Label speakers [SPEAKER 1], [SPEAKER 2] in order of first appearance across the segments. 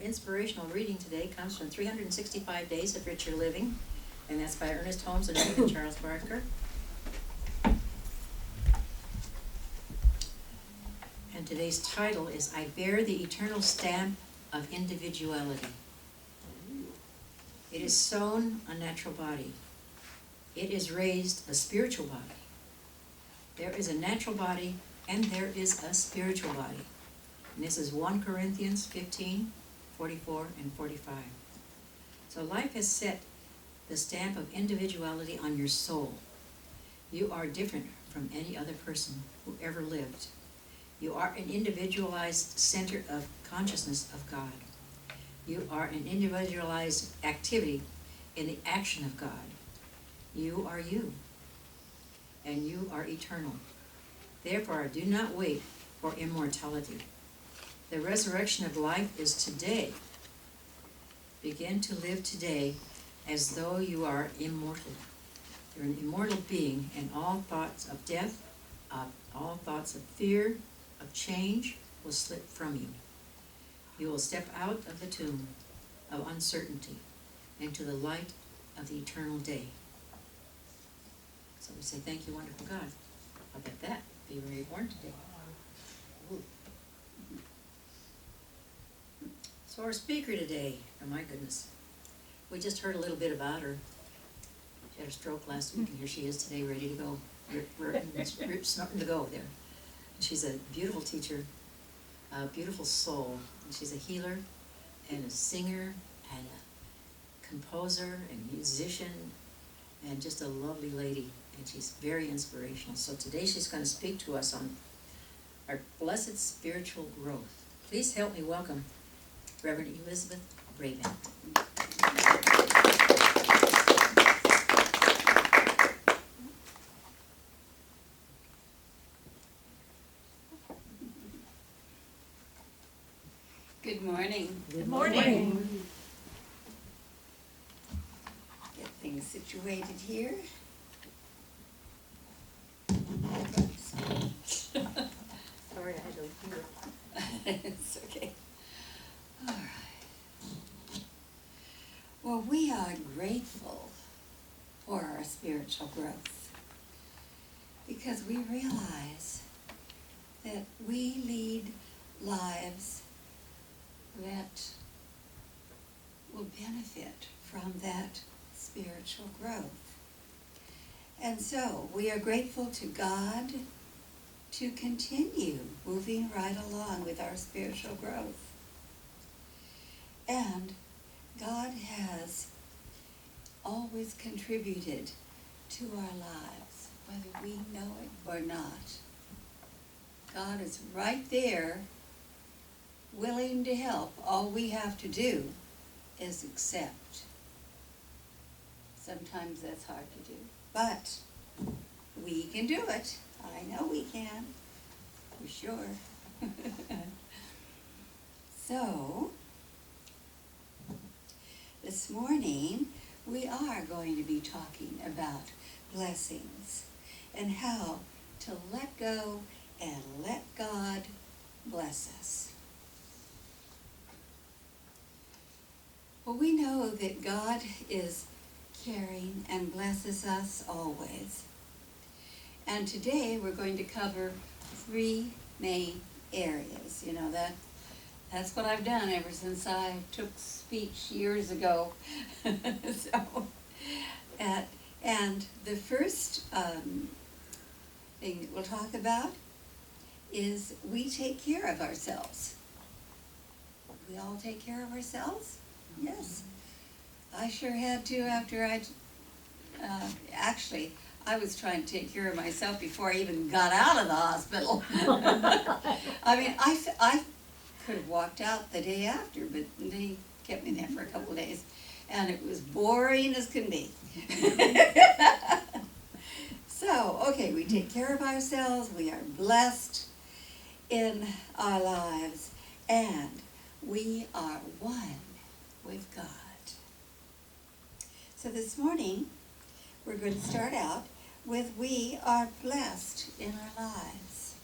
[SPEAKER 1] inspirational reading today comes from 365 Days of Richer Living, and that's by Ernest Holmes and Charles Barker. And today's title is, I Bear the Eternal Stamp of Individuality. It is sown a natural body. It is raised a spiritual body. There is a natural body and there is a spiritual body. And this is 1 Corinthians 15, 44 and 45. So life has set the stamp of individuality on your soul. You are different from any other person who ever lived. You are an individualized center of consciousness of God. You are an individualized activity in the action of God. You are you, and you are eternal. Therefore, do not wait for immortality. The resurrection of life is today. Begin to live today as though you are immortal. You're an immortal being, and all thoughts of death, all thoughts of fear, of change will slip from you. You will step out of the tomb of uncertainty into the light of the eternal day. So we say, thank you, wonderful God. I'll get that. Be reborn today. Ooh. So our speaker today, oh my goodness, we just heard a little bit about her. She had a stroke last week, and here she is today, ready to go. Snorting to go there. And she's a beautiful teacher, a beautiful soul, and she's a healer, and a singer, and a composer, and musician, and just a lovely lady, and she's very inspirational. So today she's going to speak to us on our blessed spiritual growth. Please help me welcome Reverend Elizabeth Brabant.
[SPEAKER 2] Good morning.
[SPEAKER 1] Good
[SPEAKER 3] morning.
[SPEAKER 2] Get things situated here.
[SPEAKER 1] Sorry, I had to hear it.
[SPEAKER 2] It's okay. All right. Well, we are grateful for our spiritual growth because we realize that we lead lives that will benefit from that spiritual growth. And so we are grateful to God to continue moving right along with our spiritual growth. And God has always contributed to our lives, whether we know it or not. God is right there, willing to help. All we have to do is accept. Sometimes that's hard to do, but we can do it. I know we can, for sure. So, this morning we are going to be talking about blessings and how to let go and let God bless us. Well, we know that God is caring and blesses us always. And today we're going to cover 3 main areas. You know, that's what I've done ever since I took speech years ago. And the first thing that we'll talk about is we take care of ourselves. We all take care of ourselves? Yes. I sure had to after actually, I was trying to take care of myself before I even got out of the hospital. I mean, I could have walked out the day after, but they kept me there for a couple of days, and it was boring as can be. So, okay, we take care of ourselves, we are blessed in our lives, and we are one with God. So this morning, we're going to start out with we are blessed in our lives.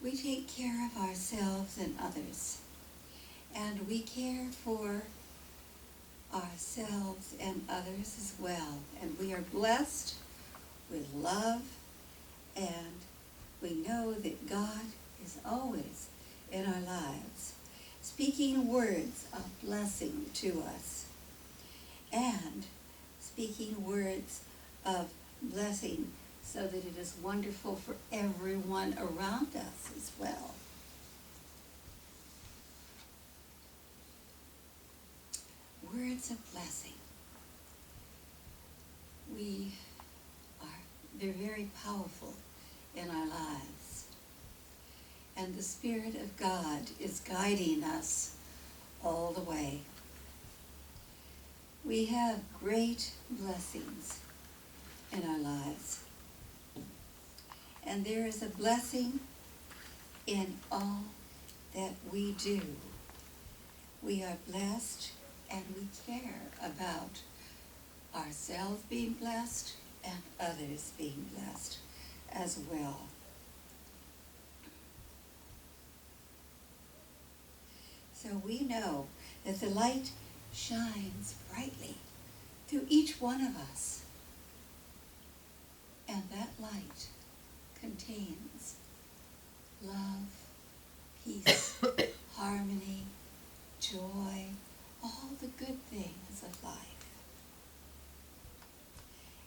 [SPEAKER 2] we take care of ourselves and others, and we care for ourselves and others as well. And we are blessed with love, and we know that God is always in our lives, speaking words of blessing to us, and speaking words of blessing so that it is wonderful for everyone around us as well. Words of blessing. They're very powerful in our lives. And the Spirit of God is guiding us all the way. We have great blessings in our lives. And there is a blessing in all that we do. We are blessed, and we care about ourselves being blessed and others being blessed as well. So we know that the light shines brightly through each one of us. And that light contains love, peace, harmony, joy, all the good things of life.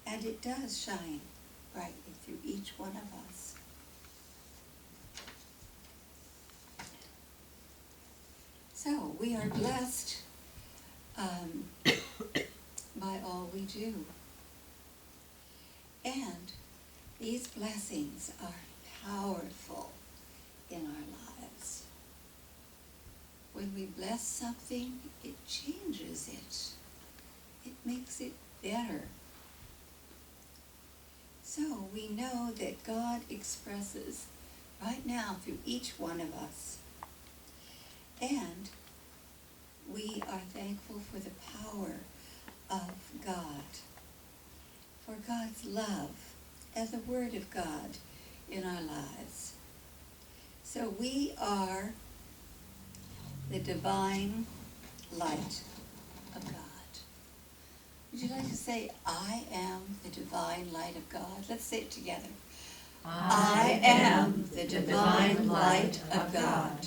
[SPEAKER 2] And it does shine brightly through each one of us. So we are blessed by all we do. And these blessings are powerful in our lives. When we bless something, it changes it. It makes it better. So we know that God expresses right now through each one of us. And we are thankful for the power of God, for God's love and the Word of God in our lives. So we are the divine light of God. Would you like to say, I am the divine light of God? Let's say it together. I am the divine light of God.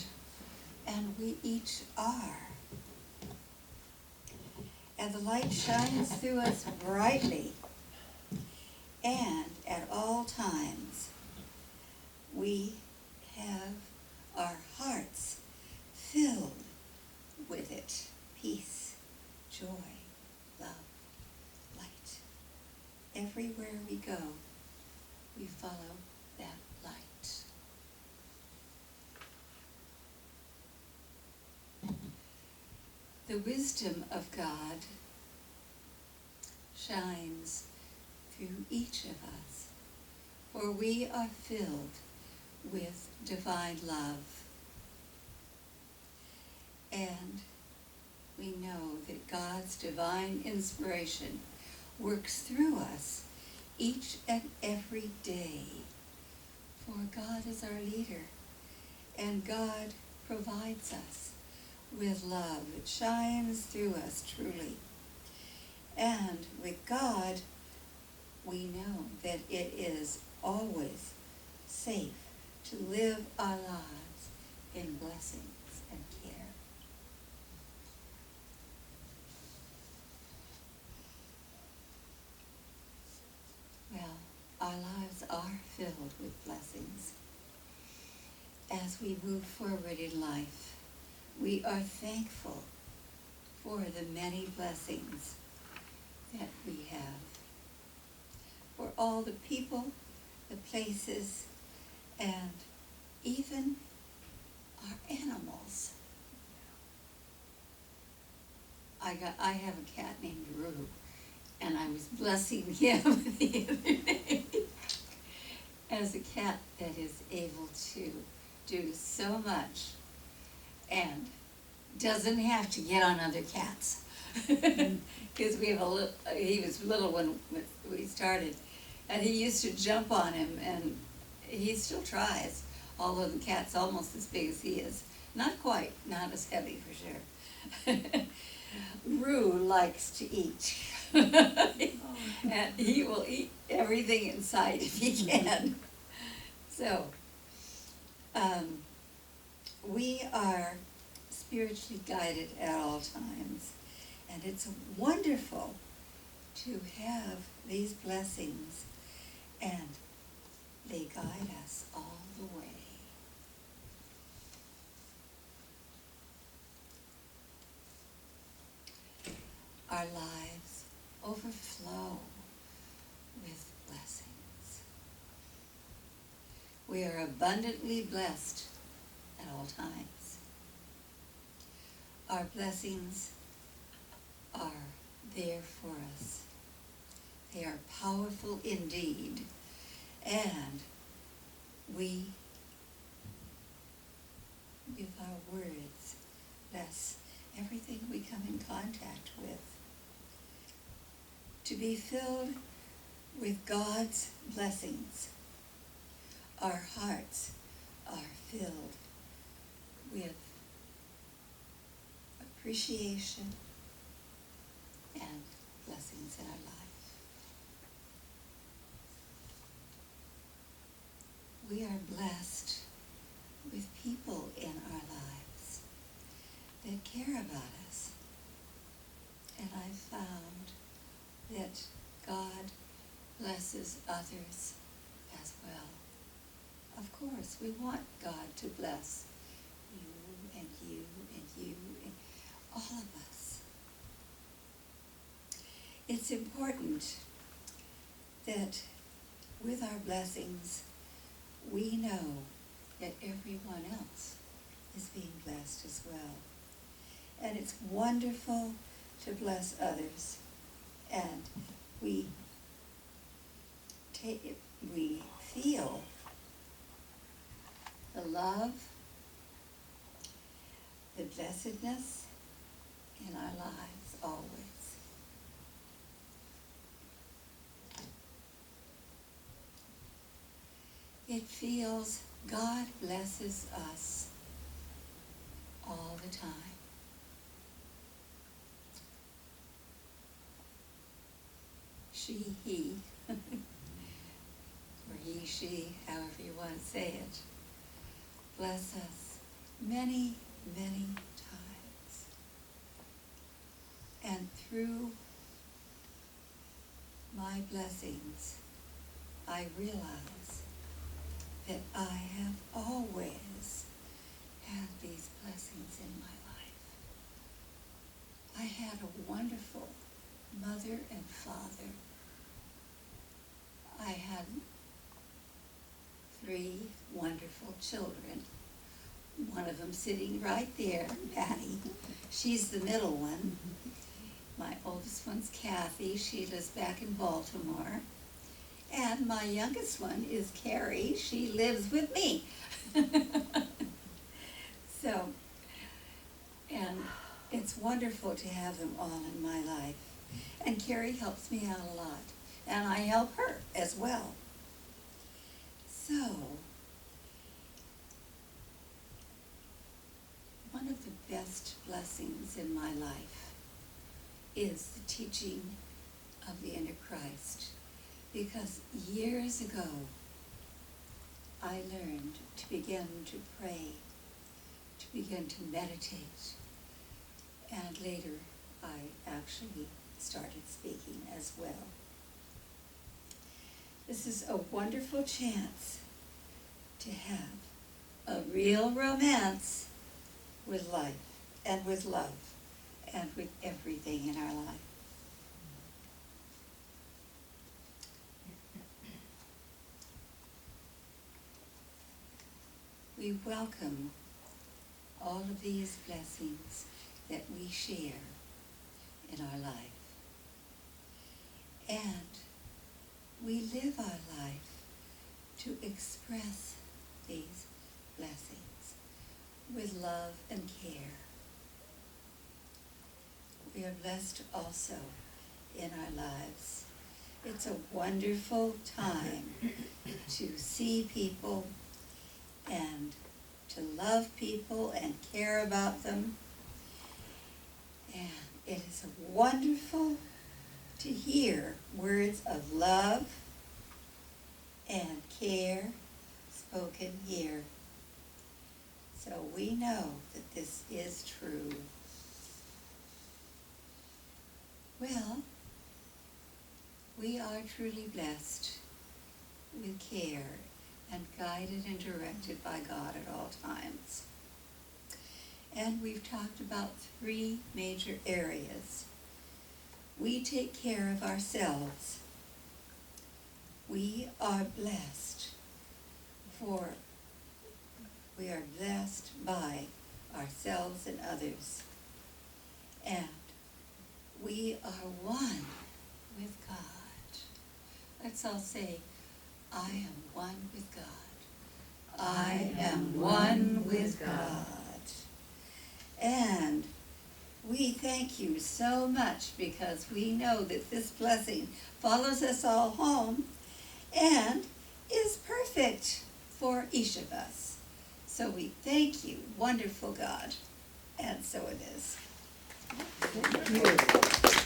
[SPEAKER 2] And we each are. And the light shines through us brightly. And at all times, we have our hearts filled with it. Peace, joy, love, light. Everywhere we go, we follow that light. The wisdom of God shines through each of us, for we are filled with divine love. And we know that God's divine inspiration works through us each and every day. For God is our leader, and God provides us with love. It shines through us truly. And with God, we know that it is always safe to live our lives in blessings and care. Well, our lives are filled with blessings. As we move forward in life, we are thankful for the many blessings that we have, for all the people, the places, and even our animals. I have a cat named Rue, and I was blessing him the other day as a cat that is able to do so much and doesn't have to get on other cats. Because we have he was little when we started, and he used to jump on him, and he still tries although the cat's almost as big as he is. Not quite, not as heavy for sure. Rue likes to eat. And he will eat everything in sight if he can. So, we are spiritually guided at all times. And it's wonderful to have these blessings, and they guide us all the way. Our lives overflow with blessings. We are abundantly blessed at all times. Our blessings are there for us. They are powerful indeed, and we, with our words, bless everything we come in contact with. To be filled with God's blessings, our hearts are filled with appreciation and blessings in our life. We are blessed with people in our lives that care about us. And I've found that God blesses others as well. Of course, we want God to bless you and you and you and all of us. It's important that with our blessings, we know that everyone else is being blessed as well. And it's wonderful to bless others. And we feel the love, the blessedness in our lives always. It feels God blesses us all the time. She, he, or he, she, however you want to say it, bless us many, many times. And through my blessings, I realize that I have always had these blessings in my life. I had a wonderful mother and father. I had 3 wonderful children. One of them sitting right there, Patty. She's the middle one. My oldest one's Kathy. She lives back in Baltimore. And my youngest one is Carrie. She lives with me. So, and it's wonderful to have them all in my life. And Carrie helps me out a lot. And I help her as well. So, one of the best blessings in my life is the teaching of the inner Christ. Because years ago, I learned to begin to pray, to begin to meditate, and later I actually started speaking as well. This is a wonderful chance to have a real romance with life and with love and with everything in our life. We welcome all of these blessings that we share in our life. And we live our life to express these blessings with love and care. We are blessed also in our lives. It's a wonderful time to see people and to love people and care about them. And it is wonderful to hear words of love and care spoken here. So we know that this is true. Well, we are truly blessed with care and guided and directed by God at all times. And we've talked about 3 major areas. We take care of ourselves. We are blessed, for we are blessed by ourselves and others. And we are one with God. Let's all say, I am one with God. I am one with God. And we thank you so much, because we know that this blessing follows us all home and is perfect for each of us. So we thank you, wonderful God. And so it is.
[SPEAKER 1] Thank you.